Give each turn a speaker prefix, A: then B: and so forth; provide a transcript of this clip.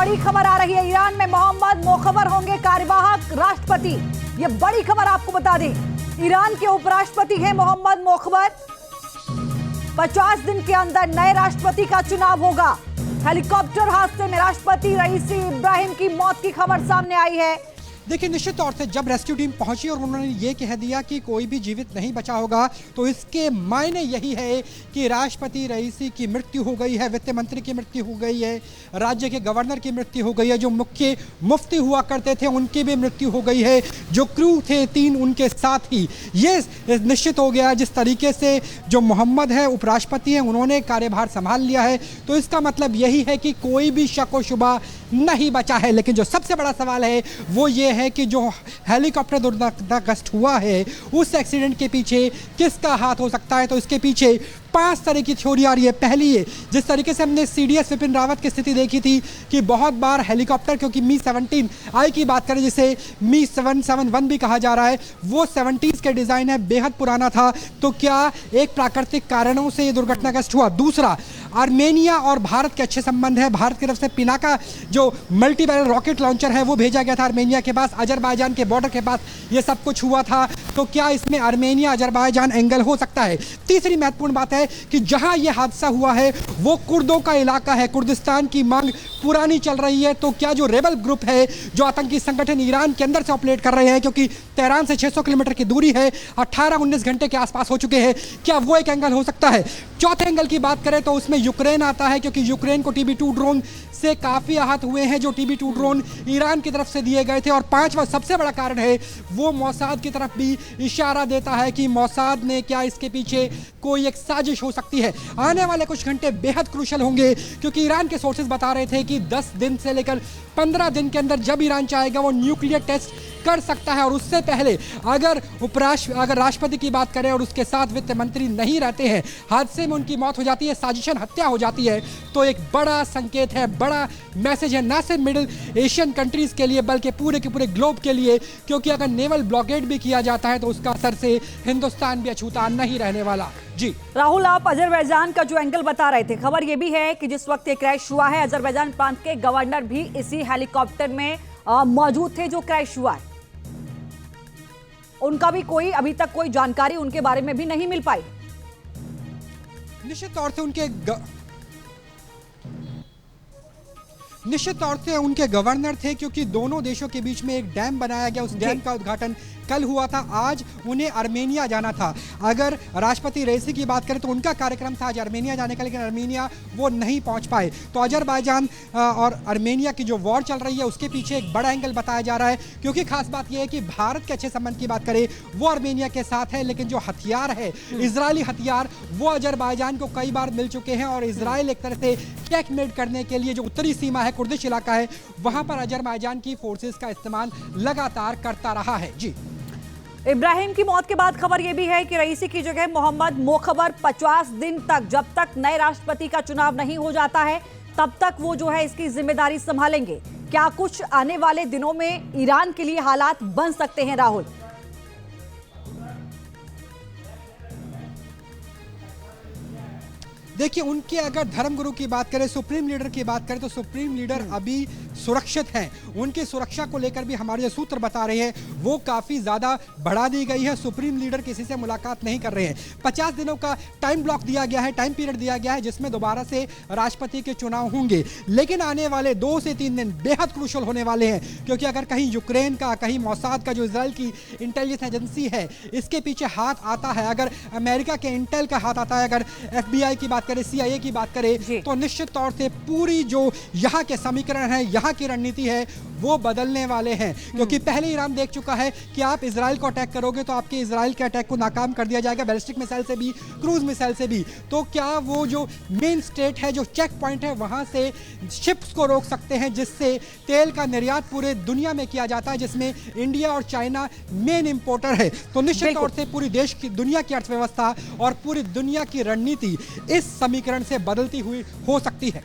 A: बड़ी खबर आ रही है। ईरान में मोहम्मद मोखबर होंगे कार्यवाहक राष्ट्रपति। ये बड़ी खबर आपको बता दें, ईरान के उपराष्ट्रपति हैं मोहम्मद मोखबर। 50 दिन के अंदर नए राष्ट्रपति का चुनाव होगा। हेलीकॉप्टर हादसे में राष्ट्रपति रईसी इब्राहिम की मौत की खबर सामने आई है।
B: देखिए, निश्चित तौर से जब रेस्क्यू टीम पहुंची और उन्होंने ये कह दिया कि कोई भी जीवित नहीं बचा होगा, तो इसके मायने यही है कि राष्ट्रपति रईसी की मृत्यु हो गई है, वित्त मंत्री की मृत्यु हो गई है, राज्य के गवर्नर की मृत्यु हो गई है, जो मुख्य मुफ्ती हुआ करते थे उनकी भी मृत्यु हो गई है, जो क्रू थे 3 उनके साथ ही। ये निश्चित हो गया जिस तरीके से जो मोहम्मद है उपराष्ट्रपति हैं उन्होंने कार्यभार संभाल लिया है, तो इसका मतलब यही है कि कोई भी शक व शुबा नहीं बचा है। लेकिन जो सबसे बड़ा सवाल है वो ये है कि जो हेलीकॉप्टर दुर्घटनाग्रस्त हुआ है उस एक्सीडेंट के पीछे किसका हाथ हो सकता है, तो इसके पीछे 5 तरह की थ्योरी आ रही है। पहली है, जिस तरीके से हमने CDS विपिन रावत की स्थिति देखी थी कि बहुत बार हेलीकॉप्टर, क्योंकि मी-17I की बात करें जिसे मी-771 भी कहा जा रहा है, वो 70s के डिज़ाइन है, बेहद पुराना था, तो क्या एक प्राकृतिक कारणों से ये दुर्घटनाग्रस्त हुआ। दूसरा, आर्मेनिया और भारत के अच्छे संबंध है। भारत की तरफ से पिनाका जो मल्टी बैरल रॉकेट लॉन्चर है वो भेजा गया था आर्मेनिया के पास, अजरबैजान के बॉर्डर के पास ये सब कुछ हुआ था, तो क्या इसमें आर्मेनिया अजरबैजान एंगल हो सकता है। तीसरी महत्वपूर्ण बात है कि जहां यह हादसा हुआ है वो कुर्दों का इलाका है, कुर्दिस्तान की मांग पुरानी चल रही है, तो क्या जो रेबल ग्रुप है, जो आतंकी संगठन ईरान के अंदर से ऑपरेट कर रहे हैं, क्योंकि तेहरान से 600 किलोमीटर की दूरी है, 18-19 घंटे के आसपास हो चुके हैं, क्या वो एक एंगल हो सकता है। चौथे एंगल की बात करें तो उसमें यूक्रेन आता है, क्योंकि यूक्रेन को TB2 ड्रोन से काफ़ी आहत हुए हैं, जो TB2 ड्रोन ईरान की तरफ से दिए गए थे। और पांचवा सबसे बड़ा कारण है वो मोसाद की तरफ भी इशारा देता है कि मोसाद ने क्या इसके पीछे कोई एक साजिश हो सकती है। आने वाले कुछ घंटे बेहद क्रूशल होंगे, क्योंकि ईरान के सोर्सेज बता रहे थे कि 10 दिन से लेकर 15 दिन के अंदर जब ईरान चाहेगा वो न्यूक्लियर टेस्ट कर सकता है। और उससे पहले अगर राष्ट्रपति की बात करें और उसके साथ वित्त मंत्री नहीं रहते हैं, हादसे में उनकी मौत हो जाती है, साजिशन हत्या हो जाती है, तो एक बड़ा संकेत है, बड़ा मैसेज है, ना सिर्फ मिडिल एशियन कंट्रीज के लिए बल्कि पूरे के पूरे ग्लोब के लिए, क्योंकि अगर नेवल ब्लॉकेड भी किया जाता है तो उसका असर से हिंदुस्तान भी अछूता नहीं रहने वाला। जी
A: राहुल, आप अजरबैजान का जो एंगल बता रहे थे, खबर यह भी है कि जिस वक्त ये क्रैश हुआ है अजरबैजान प्रांत के गवर्नर भी इसी हेलीकॉप्टर में मौजूद थे जो क्रैश हुआ है। उनका भी कोई अभी तक कोई जानकारी उनके बारे में भी नहीं मिल पाई।
B: निश्चित तौर से उनके गवर्नर थे, क्योंकि दोनों देशों के बीच में एक डैम बनाया गया, उस डैम का उद्घाटन कल हुआ था। आज उन्हें आर्मेनिया जाना था। अगर राष्ट्रपति रईसी की बात करें तो उनका कार्यक्रम था आज आर्मेनिया जाने का, लेकिन आर्मेनिया वो नहीं पहुंच पाए। तो अजरबैजान और आर्मेनिया की जो वॉर चल रही है उसके पीछे एक बड़ा एंगल बताया जा रहा है, क्योंकि खास बात यह है कि भारत के अच्छे संबंध की बात करें वो आर्मेनिया के साथ है, लेकिन जो हथियार है इजरायली हथियार वो अजरबैजान को कई बार मिल चुके हैं। और इजराइल एक तरह से चेकमेट करने के लिए जो उत्तरी सीमा है, कुर्दिश इलाका है, वहां पर अजरबैजान की फोर्सेस का इस्तेमाल लगातार करता रहा है। जी
A: इब्राहिम की मौत के बाद खबर यह भी है कि रईसी की जगह मोहम्मद मोखबर 50 दिन तक, जब तक नए राष्ट्रपति का चुनाव नहीं हो जाता है तब तक वो जो है इसकी जिम्मेदारी संभालेंगे। क्या कुछ आने वाले दिनों में ईरान के लिए हालात बन सकते हैं राहुल?
B: देखिए, उनके अगर धर्मगुरु की बात करें, सुप्रीम लीडर की बात करें, तो सुप्रीम लीडर अभी सुरक्षित हैं। उनकी सुरक्षा को लेकर भी हमारे जो सूत्र बता रहे हैं वो काफ़ी ज़्यादा बढ़ा दी गई है। सुप्रीम लीडर किसी से मुलाकात नहीं कर रहे हैं। 50 दिनों का टाइम ब्लॉक दिया गया है, टाइम पीरियड दिया गया है, जिसमें दोबारा से राष्ट्रपति के चुनाव होंगे। लेकिन आने वाले 2 से 3 दिन बेहद क्रूशल होने वाले हैं, क्योंकि अगर कहीं यूक्रेन का, कहीं मोसाद का जो इजराइल की इंटेलिजेंस एजेंसी है इसके पीछे हाथ आता है, अगर अमेरिका के इंटेल का हाथ आता है, अगर FBI की बात करें, CIA की बात करें, तो निश्चित तौर से पूरी जो यहाँ के समीकरण है, यहाँ की रणनीति है वो बदलने वाले हैं। क्योंकि पहले ईरान देख चुका है कि आप इजराइल को अटैक करोगे तो आपके इजराइल के अटैक को नाकाम कर दिया जाएगा, बैलिस्टिक मिसाइल से भी, क्रूज मिसाइल से भी। तो क्या वो जो मेन स्टेट है, जो चेक पॉइंट है, वहां से शिप्स को रोक सकते हैं, जिससे तेल का निर्यात पूरे दुनिया में किया जाता है, जिसमें इंडिया और चाइना मेन इंपोर्टर है। तो निश्चित तौर से पूरी देश की, दुनिया की अर्थव्यवस्था और पूरी दुनिया की रणनीति इस समीकरण से बदलती हुई हो सकती है।